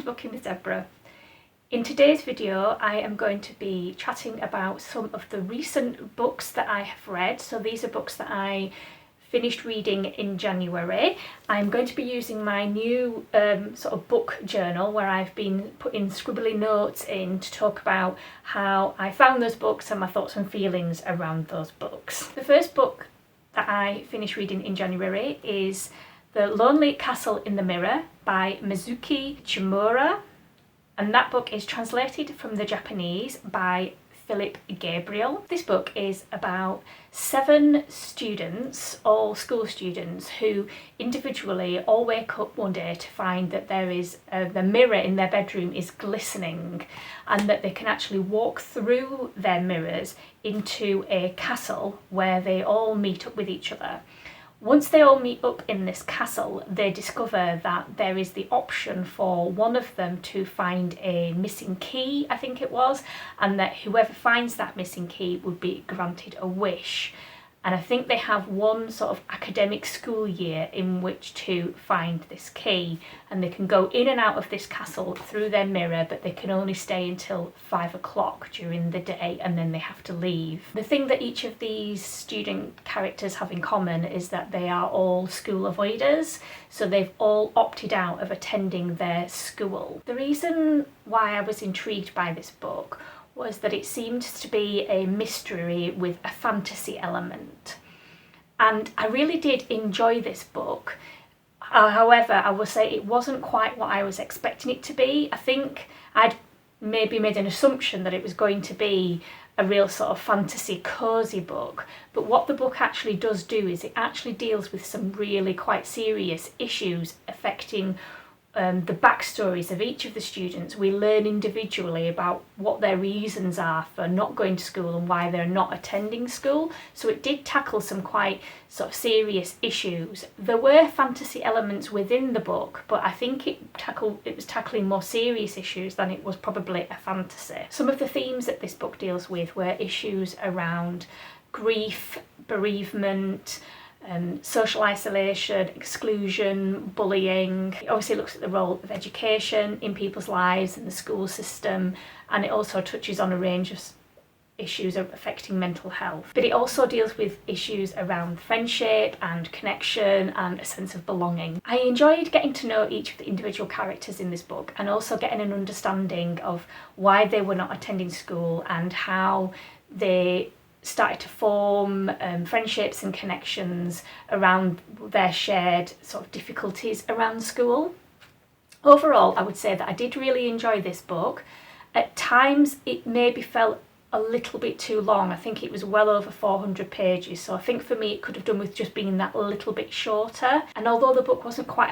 welcome to Booking with Debra. In today's video I am going to be chatting about some of the recent books that I have read. So these are books that I finished reading in January. I'm going to be using my new sort of book journal where I've been putting scribbly notes in to talk about how I found those books and my thoughts and feelings around those books. The first book that I finished reading in January is The Lonely Castle in the Mirror by Mizuki Chimura, and that book is translated from the Japanese by Philip Gabriel. This book is about 7 students, all school students, who individually all wake up one day to find that there is the mirror in their bedroom is glistening, and that they can actually walk through their mirrors into a castle where they all meet up with each other. Once they all meet up in this castle, they discover that there is the option for one of them to find a missing key, I think it was, and that whoever finds that missing key would be granted a wish. And I think they have one sort of academic school year in which to find this key, and they can go in and out of this castle through their mirror, but they can only stay until 5 o'clock during the day and then they have to leave. The thing that each of these student characters have in common is that they are all school avoiders, so they've all opted out of attending their school. The reason why I was intrigued by this book was that it seemed to be a mystery with a fantasy element. And I really did enjoy this book. However, I will say it wasn't quite what I was expecting it to be. I think I'd maybe made an assumption that it was going to be a real sort of fantasy cosy book, but what the book actually does do is it actually deals with some really quite serious issues affecting the backstories of each of the students. We learn individually about what their reasons are for not going to school and why they're not attending school. So it did tackle some quite sort of serious issues. There were fantasy elements within the book, but I think it was tackling more serious issues than it was probably a fantasy. Some of the themes that this book deals with were issues around grief, bereavement, social isolation, exclusion, bullying. It obviously looks at the role of education in people's lives and the school system, and it also touches on a range of issues affecting mental health. But it also deals with issues around friendship and connection and a sense of belonging. I enjoyed getting to know each of the individual characters in this book and also getting an understanding of why they were not attending school and how they started to form friendships and connections around their shared sort of difficulties around school. Overall, I would say that I did really enjoy this book. At times it maybe felt a little bit too long. I think it was well over 400 pages, so I think for me it could have done with just being that little bit shorter. And although the book wasn't quite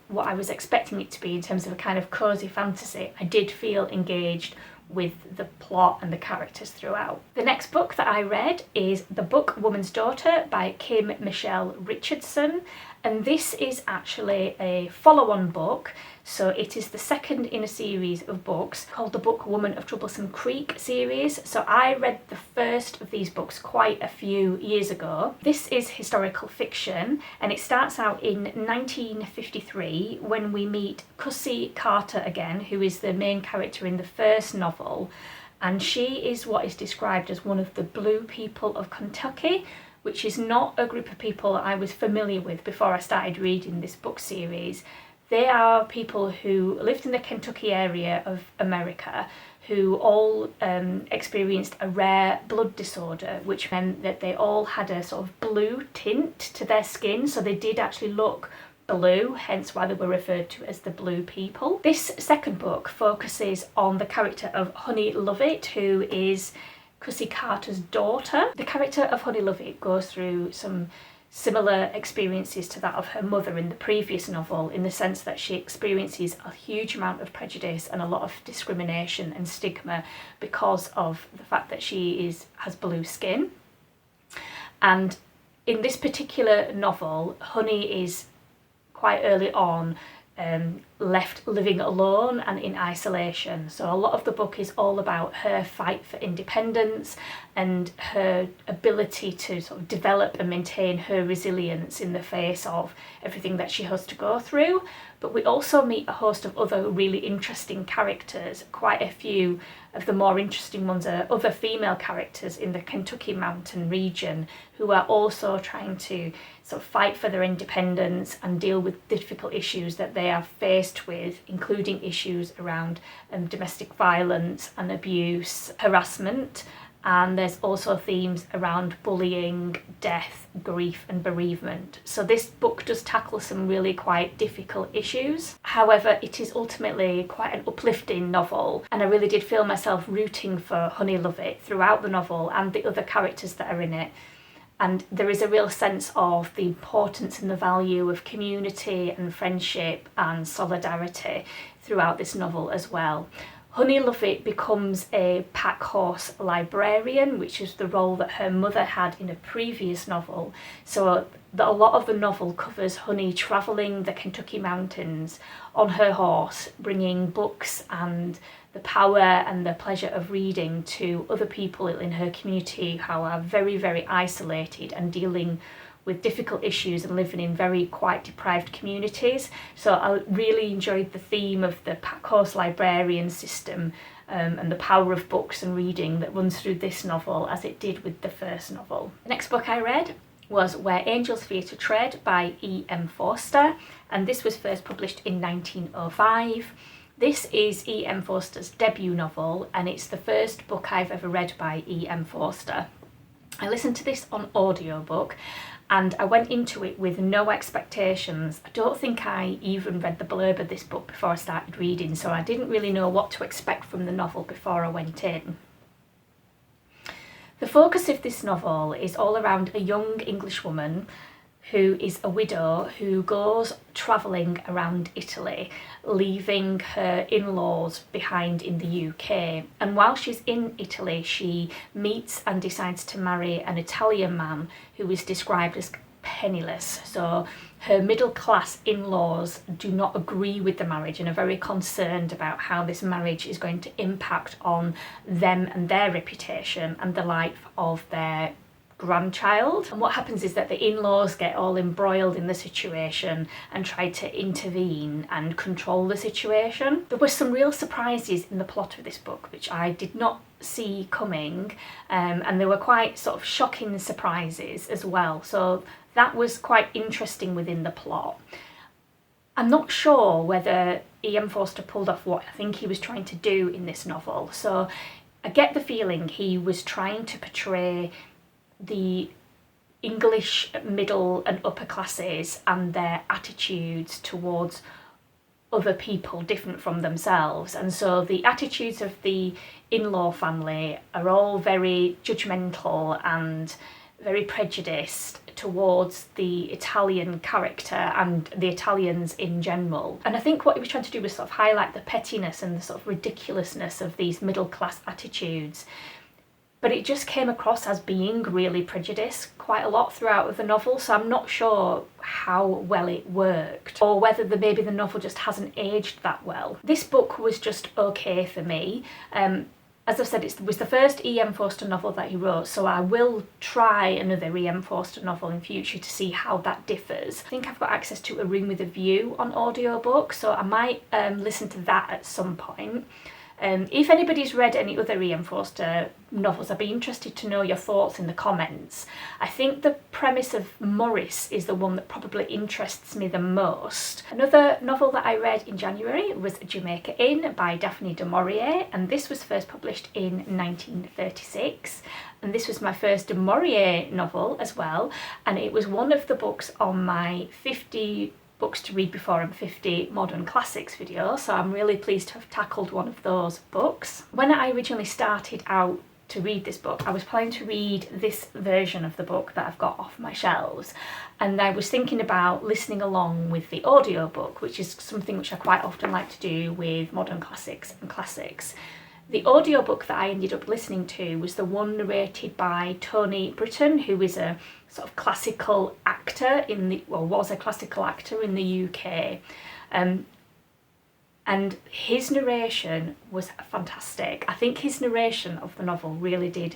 what I was expecting it to be in terms of a kind of cosy fantasy, I did feel engaged with the plot and the characters throughout. The next book that I read is The Book Woman's Daughter by Kim Michelle Richardson, and this is actually a follow-on book. So it is the second in a series of books called the Book Woman of Troublesome Creek series. So I read the first of these books quite a few years ago. This is historical fiction, and it starts out in 1953 when we meet Cussie Carter again, who is the main character in the first novel, and she is what is described as one of the Blue People of Kentucky, which is not a group of people I was familiar with before I started reading this book series. They are people who lived in the Kentucky area of America who all experienced a rare blood disorder, which meant that they all had a sort of blue tint to their skin, so they did actually look blue, hence why they were referred to as the Blue People. This second book focuses on the character of Honey Lovett, who is Cussie Carter's daughter. The character of Honey Lovett goes through some similar experiences to that of her mother in the previous novel, in the sense that she experiences a huge amount of prejudice and a lot of discrimination and stigma because of the fact that she has blue skin. And in this particular novel, Honey is quite early on left living alone and in isolation. So a lot of the book is all about her fight for independence and her ability to sort of develop and maintain her resilience in the face of everything that she has to go through. But we also meet a host of other really interesting characters. Quite a few of the more interesting ones are other female characters in the Kentucky Mountain region who are also trying to sort of fight for their independence and deal with difficult issues that they are faced with, including issues around domestic violence and abuse, harassment. And there's also themes around bullying, death, grief and bereavement. So this book does tackle some really quite difficult issues. However, it is ultimately quite an uplifting novel, and I really did feel myself rooting for Honey Lovett throughout the novel and the other characters that are in it. And there is a real sense of the importance and the value of community and friendship and solidarity throughout this novel as well. Honey Lovett becomes a pack horse librarian, which is the role that her mother had in a previous novel. So a lot of the novel covers Honey travelling the Kentucky mountains on her horse, bringing books and the power and the pleasure of reading to other people in her community who are very, very isolated and dealing with difficult issues and living in very quite deprived communities. So I really enjoyed the theme of the pack horse librarian system and the power of books and reading that runs through this novel as it did with the first novel. The next book I read was Where Angels Fear to Tread by E.M. Forster, and this was first published in 1905. This is E.M. Forster's debut novel, and it's the first book I've ever read by E.M. Forster. I listened to this on audiobook, and I went into it with no expectations. I don't think I even read the blurb of this book before I started reading, so I didn't really know what to expect from the novel before I went in. The focus of this novel is all around a young English woman who is a widow who goes travelling around Italy, leaving her in-laws behind in the UK. And while she's in Italy, she meets and decides to marry an Italian man who is described as penniless. So her middle-class in-laws do not agree with the marriage and are very concerned about how this marriage is going to impact on them and their reputation and the life of their grandchild. And what happens is that the in-laws get all embroiled in the situation and try to intervene and control the situation. There were some real surprises in the plot of this book which I did not see coming, and there were quite sort of shocking surprises as well, so that was quite interesting within the plot. I'm not sure whether E.M. Forster pulled off what I think he was trying to do in this novel. So I get the feeling he was trying to portray the English middle and upper classes and their attitudes towards other people different from themselves. And so the attitudes of the in-law family are all very judgmental and very prejudiced towards the Italian character and the Italians in general. And I think what he was trying to do was sort of highlight the pettiness and the sort of ridiculousness of these middle-class attitudes. But it just came across as being really prejudiced quite a lot throughout the novel, so I'm not sure how well it worked, or whether maybe the novel just hasn't aged that well. This book was just okay for me. As I've said, it was the first E.M. Forster novel that he wrote, so I will try another E.M. Forster novel in future to see how that differs. I think I've got access to A Room with a View on audiobook, so I might listen to that at some point. If anybody's read any other E.M. Forster novels, I'd be interested to know your thoughts in the comments. I think the premise of Morris is the one that probably interests me the most. Another novel that I read in January was Jamaica Inn by Daphne du Maurier, and this was first published in 1936. And this was my first du Maurier novel as well, and it was one of the books on my 50 books to read before I'm 50 modern classics video, so I'm really pleased to have tackled one of those books. When I originally started out to read this book, I was planning to read this version of the book that I've got off my shelves, and I was thinking about listening along with the audiobook, which is something which I quite often like to do with modern classics and classics. The audiobook that I ended up listening to was the one narrated by Tony Britton, who is a sort of classical actor was a classical actor in the UK. And his narration was fantastic. I think his narration of the novel really did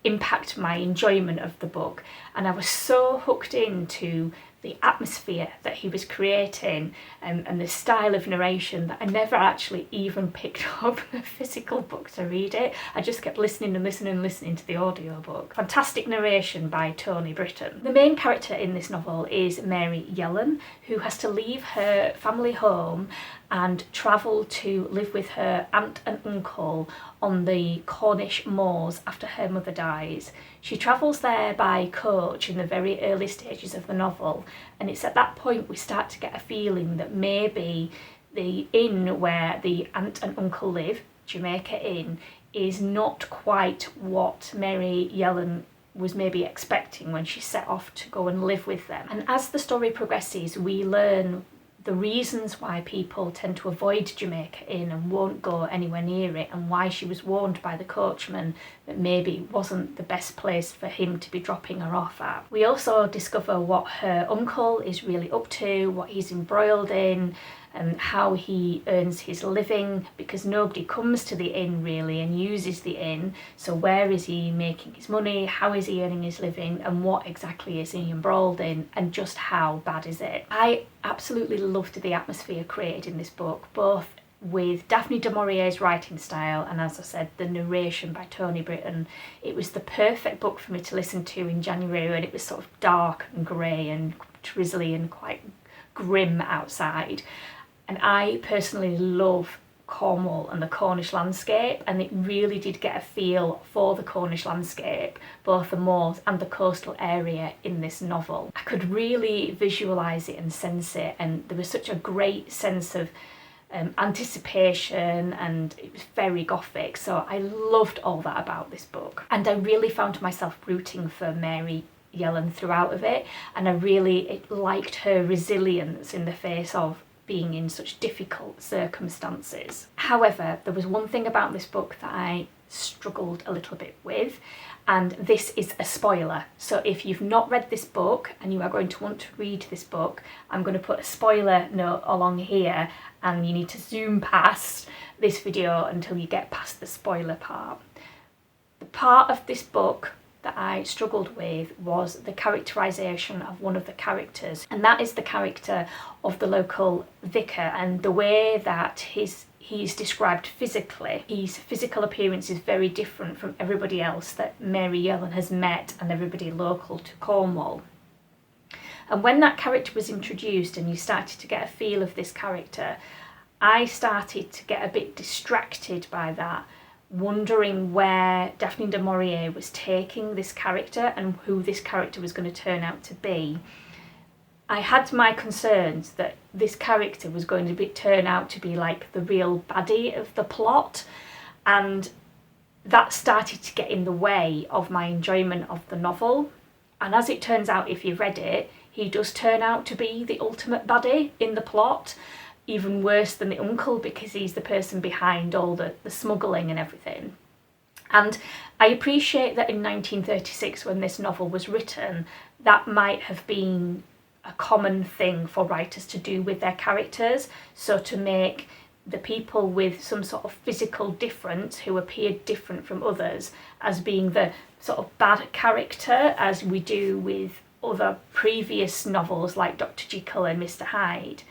impact my enjoyment of the book, and I was so hooked into the atmosphere that he was creating and the style of narration that I never actually even picked up a physical book to read it. I just kept listening and listening and listening to the audiobook. Fantastic narration by Tony Britton. The main character in this novel is Mary Yellen, who has to leave her family home and travel to live with her aunt and uncle on the Cornish moors after her mother dies. She travels there by coach in the very early stages of the novel, and it's at that point we start to get a feeling that maybe the inn where the aunt and uncle live, Jamaica Inn, is not quite what Mary Yellen was maybe expecting when she set off to go and live with them. And as the story progresses, we learn the reasons why people tend to avoid Jamaica Inn and won't go anywhere near it, and why she was warned by the coachman that maybe it wasn't the best place for him to be dropping her off at. We also discover what her uncle is really up to, what he's embroiled in, and how he earns his living, because nobody comes to the inn really and uses the inn. So where is he making his money? How is he earning his living? And what exactly is he embroiled in? And just how bad is it? I absolutely loved the atmosphere created in this book, both with Daphne du Maurier's writing style and, as I said, the narration by Tony Britton. It was the perfect book for me to listen to in January when it was sort of dark and grey and drizzly and quite grim outside. And I personally love Cornwall and the Cornish landscape, and it really did get a feel for the Cornish landscape, both the moors and the coastal area in this novel. I could really visualise it and sense it, and there was such a great sense of anticipation, and it was very Gothic, so I loved all that about this book. And I really found myself rooting for Mary Yellen throughout of it, and I really liked her resilience in the face of being in such difficult circumstances. However, there was one thing about this book that I struggled a little bit with, and this is a spoiler. So if you've not read this book and you are going to want to read this book, I'm going to put a spoiler note along here, and you need to zoom past this video until you get past the spoiler part. The part of this book that I struggled with was the characterisation of one of the characters, and that is the character of the local vicar, and the way that he's described physically. His physical appearance is very different from everybody else that Mary Yellen has met and everybody local to Cornwall. And when that character was introduced and you started to get a feel of this character, I started to get a bit distracted by that, wondering where Daphne du Maurier was taking this character and who this character was going to turn out to be. I had my concerns that this character was going to turn out to be like the real baddie of the plot, and that started to get in the way of my enjoyment of the novel. And as it turns out, if you've read it, he does turn out to be the ultimate baddie in the plot, even worse than the uncle, because he's the person behind all the smuggling and everything. And I appreciate that in 1936, when this novel was written, that might have been a common thing for writers to do with their characters, so to make the people with some sort of physical difference who appeared different from others as being the sort of bad character, as we do with other previous novels like Dr. Jekyll and Mr. Hyde.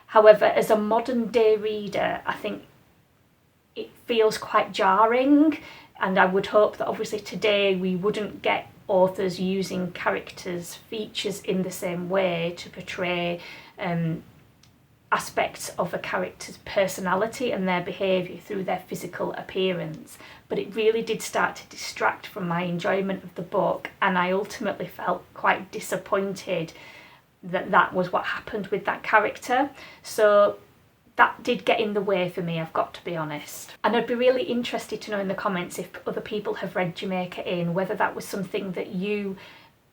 However, as a modern day reader, I think it feels quite jarring, and I would hope that obviously today we wouldn't get authors using characters' features in the same way to portray aspects of a character's personality and their behaviour through their physical appearance. But it really did start to distract from my enjoyment of the book, and I ultimately felt quite disappointed that that was what happened with that character. So that did get in the way for me, I've got to be honest. And I'd be really interested to know in the comments if other people have read Jamaica Inn, whether that was something that you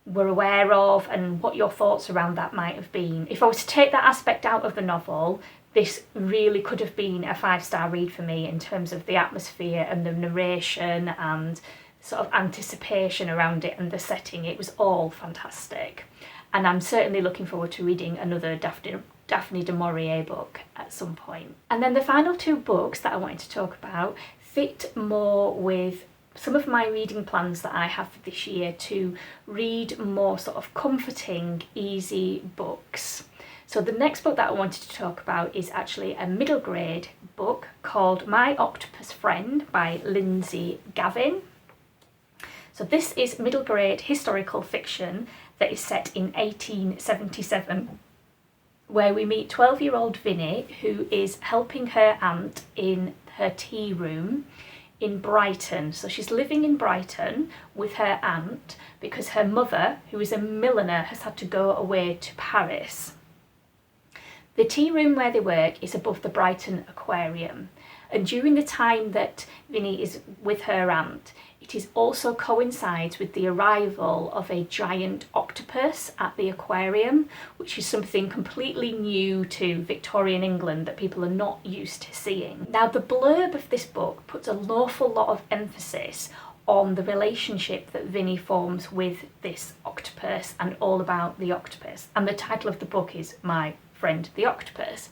were aware of and what your thoughts around that might have been. If I was to take that aspect out of the novel, this really could have been a 5-star read for me in terms of the atmosphere and the narration and sort of anticipation around it and the setting. It was all fantastic. And I'm certainly looking forward to reading another Daphne Daphne du Maurier book at some point. And then the final two books that I wanted to talk about fit more with some of my reading plans that I have for this year, to read more sort of comforting, easy books. So the next book that I wanted to talk about is actually a middle grade book called My Octopus Friend by Lindsay Gavin. So this is middle grade historical fiction that is set in 1877, where we meet 12-year-old Vinnie, who is helping her aunt in her tea room in Brighton. So she's living in Brighton with her aunt because her mother, who is a milliner, has had to go away to Paris. The tea room where they work is above the Brighton Aquarium, and during the time that Vinnie is with her aunt, it is also coincides with the arrival of a giant octopus at the aquarium, which is something completely new to Victorian England that people are not used to seeing. Now, the blurb of this book puts an awful lot of emphasis on the relationship that Vinnie forms with this octopus and all about the octopus. And the title of the book is My Friend the Octopus.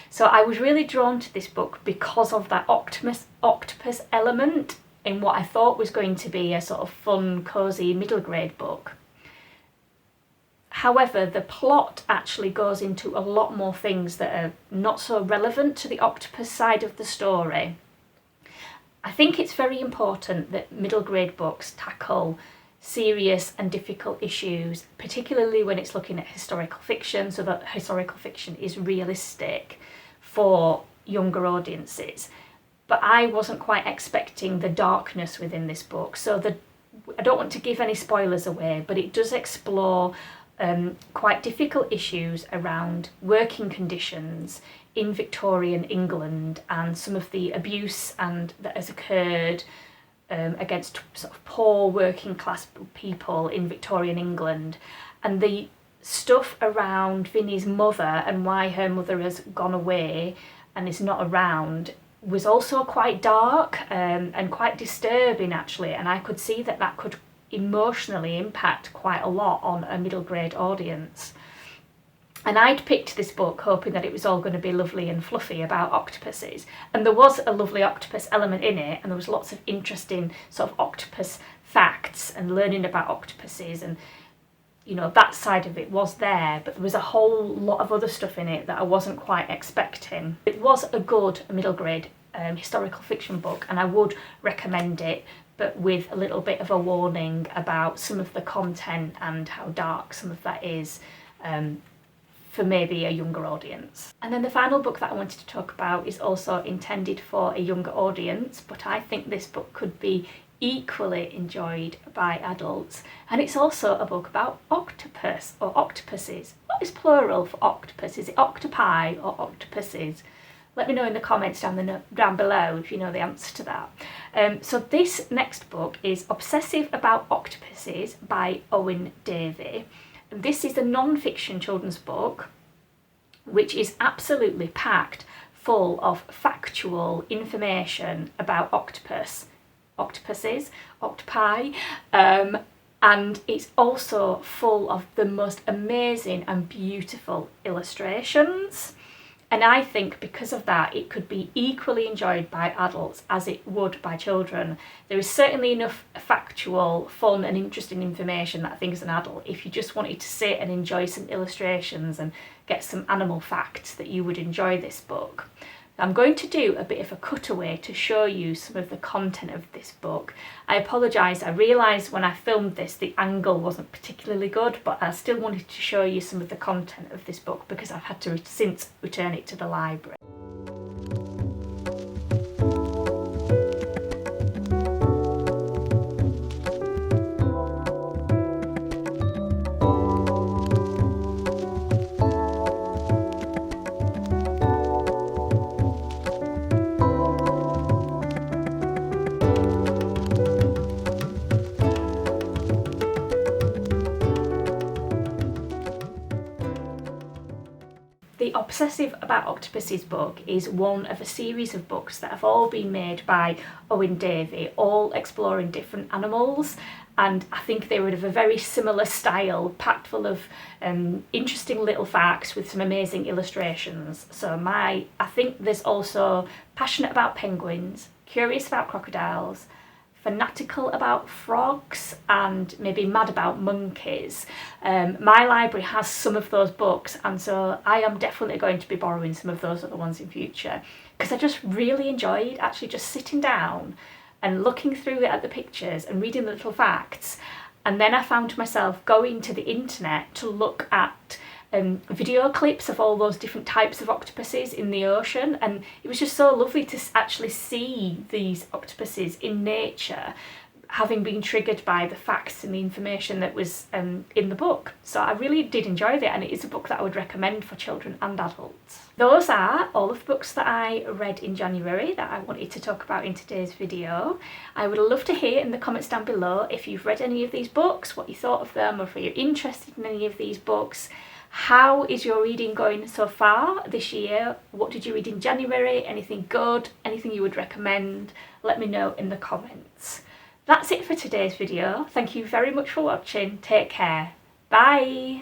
So I was really drawn to this book because of that octopus element in what I thought was going to be a sort of fun, cosy middle grade book. However, the plot actually goes into a lot more things that are not so relevant to the octopus side of the story. I think it's very important that middle grade books tackle serious and difficult issues, particularly when it's looking at historical fiction, so that historical fiction is realistic for younger audiences. But I wasn't quite expecting the darkness within this book. So I don't want to give any spoilers away, but it does explore quite difficult issues around working conditions in Victorian England and some of the abuse that has occurred against sort of poor working class people in Victorian England, and the stuff around Vinnie's mother and why her mother has gone away and is not around was also quite dark and quite disturbing actually, and I could see that could emotionally impact quite a lot on a middle grade audience. And I'd picked this book hoping that it was all going to be lovely and fluffy about octopuses, and there was a lovely octopus element in it, and there was lots of interesting sort of octopus facts and learning about octopuses, and you know, that side of it was there, but there was a whole lot of other stuff in it that I wasn't quite expecting. It was a good middle grade historical fiction book, and I would recommend it, but with a little bit of a warning about some of the content and how dark some of that is for maybe a younger audience. And then the final book that I wanted to talk about is also intended for a younger audience, but I think this book could be equally enjoyed by adults, and it's also a book about octopus or octopuses. What is plural for octopus? Is it octopi or octopuses? Let me know in the comments down below if you know the answer to that. So this next book is Obsessive About Octopuses by Owen Davey. And this is a non-fiction children's book which is absolutely packed full of factual information about octopuses, octopi, and it's also full of the most amazing and beautiful illustrations. And I think because of that, it could be equally enjoyed by adults as it would by children. There is certainly enough factual, fun and interesting information that I think as an adult, if you just wanted to sit and enjoy some illustrations and get some animal facts, that you would enjoy this book. I'm going to do a bit of a cutaway to show you some of the content of this book. I apologise, I realised when I filmed this the angle wasn't particularly good, but I still wanted to show you some of the content of this book because I've had to since return it to the library. The Obsessive About Octopuses book is one of a series of books that have all been made by Owen Davey, all exploring different animals, and I think they were of a very similar style, packed full of interesting little facts with some amazing illustrations. So I think there's also passionate about penguins, curious about crocodiles, fanatical about frogs, and maybe mad about monkeys. My library has some of those books, and so I am definitely going to be borrowing some of those other ones in future, because I just really enjoyed actually just sitting down and looking through at the pictures and reading the little facts. And then I found myself going to the internet to look at video clips of all those different types of octopuses in the ocean, and it was just so lovely to actually see these octopuses in nature, having been triggered by the facts and the information that was in the book. So I really did enjoy it, and it is a book that I would recommend for children and adults. Those are all of the books that I read in January that I wanted to talk about in today's video. I would love to hear in the comments down below if you've read any of these books, what you thought of them, or if you're interested in any of these books. How is your reading going so far this year? What did you read in January? Anything good? Anything you would recommend? Let me know in the comments. That's it for today's video. Thank you very much for watching. Take care. Bye.